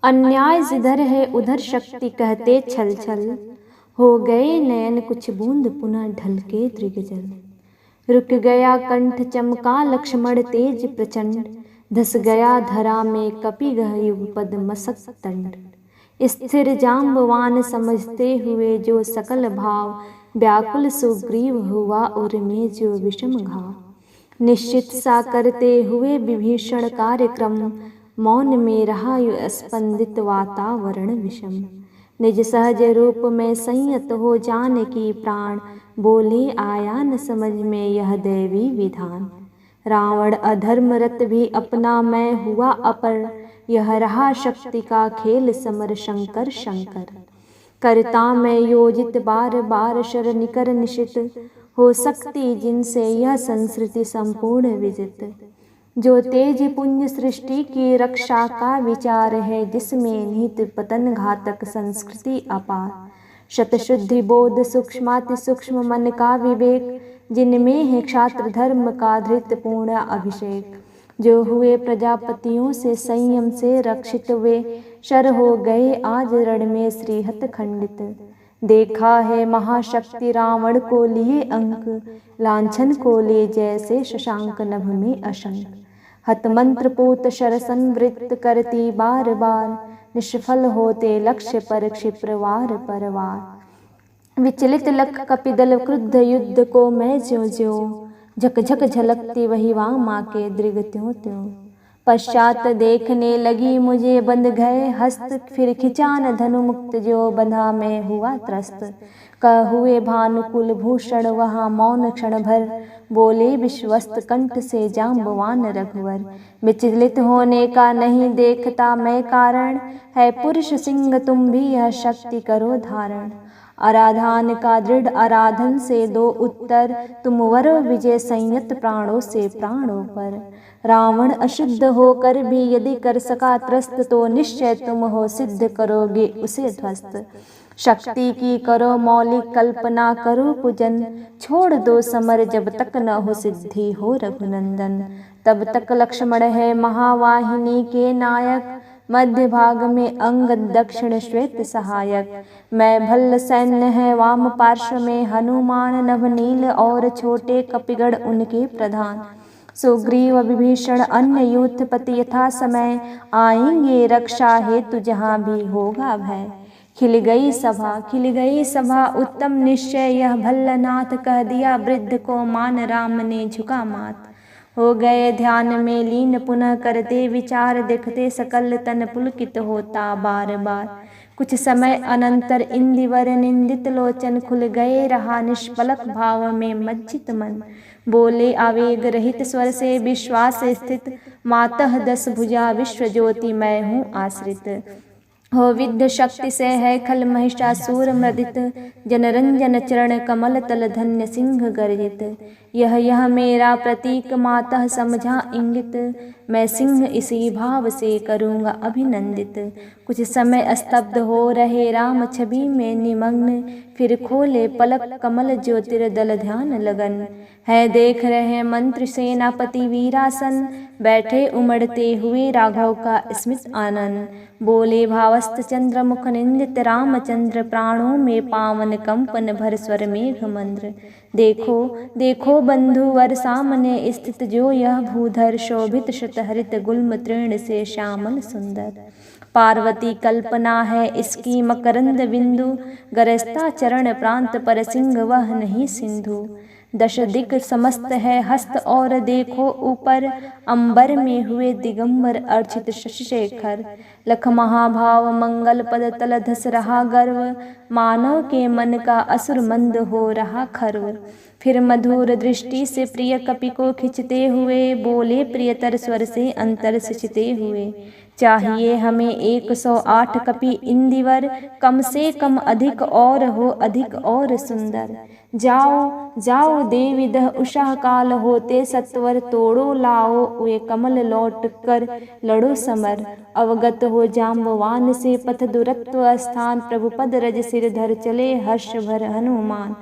अन्याय जिधर है उधर शक्ति कहते छल छल, हो गए नयन कुछ बूंद पुनः ढलके दृगजल। रुक गया कंठ चमका लक्ष्मण तेज प्रचंड, धस गया धरा में कपिगह युगपद मसक तंड। स्थिर जाम्बवान समझते हुए जो सकल भाव, व्याकुल सुग्रीव हुआ उर में जो विषम घाव। निश्चित सा करते हुए विभीषण कार्यक्रम, मौन में रहा स्पंदित वातावरण विषम। निज सहज रूप में संयत हो जानकी प्राण, बोले आया न समझ में यह दैवी विधान। रावण अधर्मरत भी अपना मैं हुआ अपर, यह रहा शक्ति का खेल समर शंकर शंकर। करता मैं योजित बार बार शर निकर निशित, हो सकती जिनसे यह संस्कृति संपूर्ण विजित। जो तेज पुण्य सृष्टि की रक्षा का विचार है, जिसमें निहित पतन घातक संस्कृति अपार। शतशुद्धि बोध सूक्ष्माति सूक्ष्म मन का विवेक, जिनमें है क्षात्र धर्म का धृत पूर्ण अभिषेक। जो हुए प्रजापतियों से संयम से रक्षित, वे शर हो गए आज रण में श्रीहत खंडित। देखा है महाशक्ति रावण को लिए अंक, लांछन को ले जैसे शशांक नभ में अशंक। हत मंत्र पूत शर संवृत्त करती बार बार, निष्फल होते लक्ष्य पर क्षिप्र वार पर वार। विचलित लख कपिदल क्रुद्ध युद्ध को मैं ज्यों ज्यों, झकझक झलकती वही वामा के दृग त्यों त्यों। पश्चात देखने लगी मुझे बंध गए हस्त, फिर खिंचा न धनु मुक्त जो बंधा मैं हुआ त्रस्त। कह हुए भानुकुल भूषण वहाँ मौन क्षण भर, बोले विश्वस्त कंठ से जाम्बवान रघुवर। विचलित होने का नहीं देखता मैं कारण, है पुरुष सिंह तुम भी यह शक्ति करो धारण। आराधन का दृढ़ आराधन से दो उत्तर, तुम वरो विजय संयत प्राणों से प्राणों पर। रावण अशुद्ध होकर भी यदि कर सका त्रस्त, तो निश्चय तुम हो सिद्ध करोगे उसे ध्वस्त। शक्ति की करो मौलिक कल्पना करो पूजन, छोड़ दो समर जब तक न हो सिद्धि हो रघुनंदन। तब तक लक्ष्मण है महावाहिनी के नायक, मध्य भाग में अंगद दक्षिण श्वेत सहायक। मैं भल्ल सैन्य है वाम पार्श्व में हनुमान, नभनील और छोटे कपिगढ़ उनके प्रधान। सुग्रीव विभीषण अन्य यूथपति यथा समय, आएंगे रक्षा हेतु जहाँ भी होगा भय। खिल गई सभा उत्तम निश्चय, यह भल्लनाथ कह दिया वृद्ध को मान। राम ने झुका मात, हो गए ध्यान में लीन पुनः करते विचार। देखते सकल तन पुलकित होता बार बार। कुछ समय अनंतर इंदिवर निंदित लोचन खुल गए, रहा निष्पलक भाव में मज्जित मन। बोले आवेग रहित स्वर से विश्वास स्थित, मातः दस भुजा विश्व ज्योति मैं हूँ आश्रित। हो विद्ध शक्ति से है खल महिषासुर मृदित, जनरंजन चरण कमल तल धन्य सिंह गर्जित। यह मेरा प्रतीक मातः समझा इंगित, मैं सिंह इसी भाव से करूँगा अभिनंदित। कुछ समय स्तब्ध हो रहे राम छवि में निमग्न, फिर खोले पलक कमल ज्योतिर्दल ध्यान लगन। है देख रहे मंत्र सेनापति वीरासन, बैठे उमड़ते हुए राघव का स्मित आनंद। बोले भावस्त चंद्र मुख निंदित रामचंद्र, प्राणों में पावन कंपन भर स्वर मेघ मंद्र। देखो देखो बंधुवर सामने स्थित, जो यह भूधर शोभित शतहरित गुल्म तृण से श्यामल सुंदर। पार्वती कल्पना है इसकी मकरंद बिंदु, गरजता चरण प्रांत पर सिंह वह नहीं सिंधु। दश दिक समस्त है हस्त और देखो ऊपर, अंबर में हुए दिगंबर अर्चित शशिशेखर। लख महाभाव मंगल पद तल धस रहा गर्व, मानव के मन का असुर मंद हो रहा खर्व। फिर मधुर दृष्टि से प्रिय कपि को खिंचते हुए, बोले प्रियतर स्वर से अंतर सिंचते हुए। चाहिए हमें 108 कपि इंदिवर, कम से कम अधिक और हो अधिक और सुंदर। जाओ जाओ देविदह उषा काल होते सत्वर, तोड़ो लाओ वे कमल लौट कर लड़ो समर। अवगत हो जाम्बवान से पथ दुरत्व स्थान, प्रभुपद रज सिर धर चले हर्ष भर हनुमान।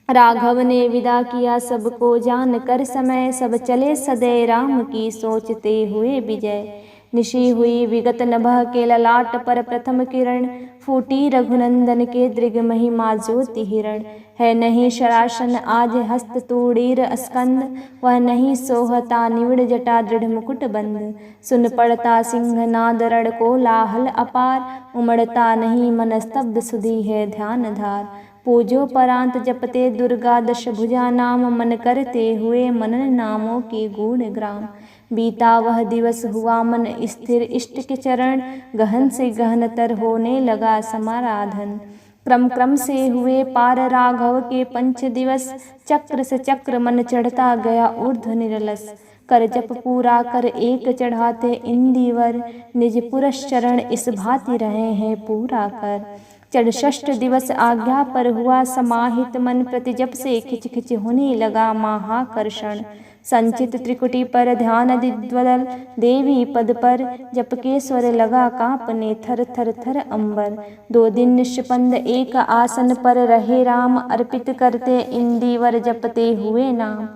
राघव ने विदा किया सबको जान कर समय, सब चले सदै राम की सोचते हुए विजय। निशी हुई विगत नभः के ललाट पर प्रथम किरण, फूटी रघुनंदन के दृग महिमा ज्योति हिरण। है नहीं शरासन आज हस्त तूड़ीर स्कंद, वह नहीं सोहता निविड़ जटा दृढ़ मुकुट बंद। सुन पड़ता सिंह नाद रण कोलाहल अपार, उमड़ता नहीं मन स्तब्ध सुधी है ध्यान धार। पूजो परांत जपते दुर्गा दश भुजा नाम, मन करते हुए मनन नामों के गूढ़ ग्राम। बीता वह दिवस हुआ मन स्थिर इष्ट के चरण, गहन से गहनतर होने लगा समाराधन। क्रम क्रम से हुए पार राघव के पंच दिवस, चक्र से चक्र मन चढ़ता गया ऊर्ध्व निरलस। कर जप पूरा कर एक चढ़ाते इंदिवर, निज पुरश्चरण इस भांति रहे हैं पूरा कर। चढ़ षष्ठ दिवस आज्ञा पर हुआ समाहित मन, प्रति जप से खिच खिच होने लगा महाकर्षण। संचित त्रिकुटी पर ध्यान दिद्वदल, देवी पद पर जप के स्वर लगा कांपने थर थर थर अंबर। 2 दिन निष्पंद एक आसन पर रहे राम, अर्पित करते इंदिवर जपते हुए नाम।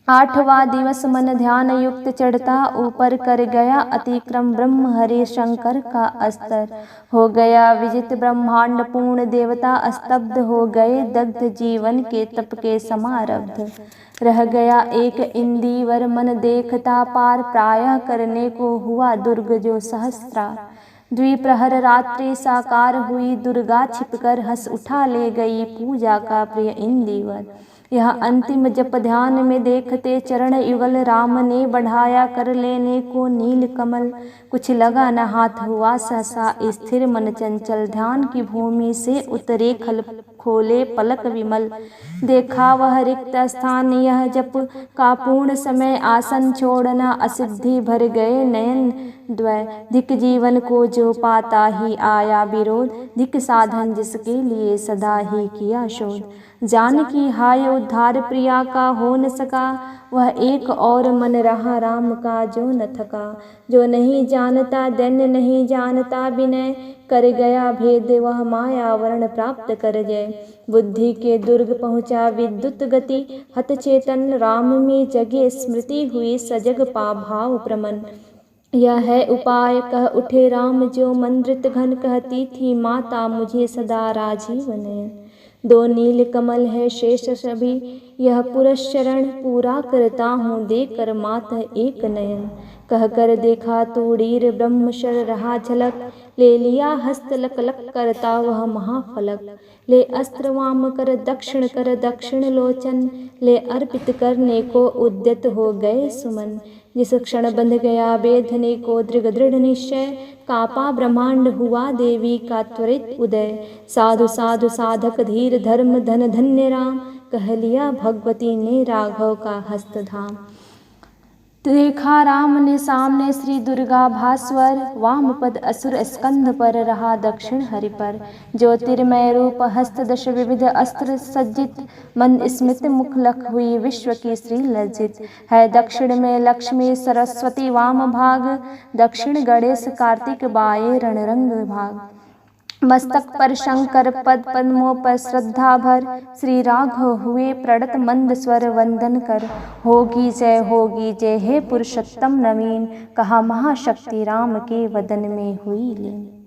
8वां दिवस मन ध्यान युक्त चढ़ता ऊपर, कर गया अतिक्रम ब्रह्म हरि शंकर का अस्तर। हो गया विजित ब्रह्मांड पूर्ण, देवता स्तब्ध हो गए दग्ध जीवन के तप के समारब्ध। रह गया एक इंदिवर मन देखता पार, प्रायः करने को हुआ दुर्ग जो सहस्त्रार। द्विप्रहर रात्रि साकार हुई दुर्गा, छिपकर हंस उठा ले गई पूजा का प्रिय इंदिवर। यह अंतिम जप ध्यान में देखते चरण युगल, राम ने बढ़ाया कर लेने को नील कमल। कुछ लगा न हाथ हुआ सहसा स्थिर मन चंचल, ध्यान की भूमि से उतरे खल खोले पलक विमल। देखा वह रिक्त स्थान यह जप का पूर्ण समय, आसन छोड़ना असिद्धि भर गए नयन द्वय। धिक जीवन को जो पाता ही आया विरोध, धिक साधन जिसके लिए सदा ही किया शोध। जानकी हाय उद्धार प्रिया का हो न सका, वह एक और मन रहा राम का जो न थका। जो नहीं जानता दैन्य नहीं जानता विनय, कर गया भेद वह माया वर्ण प्राप्त कर जय। बुद्धि के दुर्ग पहुँचा विद्युत गति, हत चेतन राम में जगे स्मृति हुई सजग पा भाव प्रमन। यह है उपाय कह उठे राम जो मंद्रित घन, कहती थी माता मुझे सदा राजीव नयन। 2 नील कमल है शेष सभी, यह पुरश्चरण पूरा करता हूँ देकर मात एक नयन। कह कर देखा तूड़ीर ब्रह्मशर रहा झलक, ले लिया हस्त लक लक करता वह महाफलक। ले अस्त्र वाम कर दक्षिण लोचन, ले अर्पित करने को उद्यत हो गए सुमन। जिस क्षण बंध गया बेधने को दृढ़ दृढ़ निश्चय, कापा ब्रह्मांड हुआ देवी का त्वरित उदय। साधु साधु साधक धीर धर्म धन धन्य राम, कह लिया भगवती ने राघव का हस्त धाम। देखा राम ने सामने श्री दुर्गा भास्वर, वाम पद असुर स्कंध पर रहा दक्षिण हरि पर। ज्योतिर्मय रूप हस्त दश विविध अस्त्र सज्जित, मंद स्मित मुख लख हुई विश्व की श्री लज्जित। है दक्षिण में लक्ष्मी सरस्वती वाम भाग, दक्षिण गणेश कार्तिक बाये रणरंग भाग। मस्तक पर शंकर पद पद्मों पर श्रद्धा भर, श्री राघव हुए प्रणत मंद स्वर वंदन कर। होगी जय हे पुरुषोत्तम नवीन, कहा महाशक्ति राम के वदन में हुई लीन।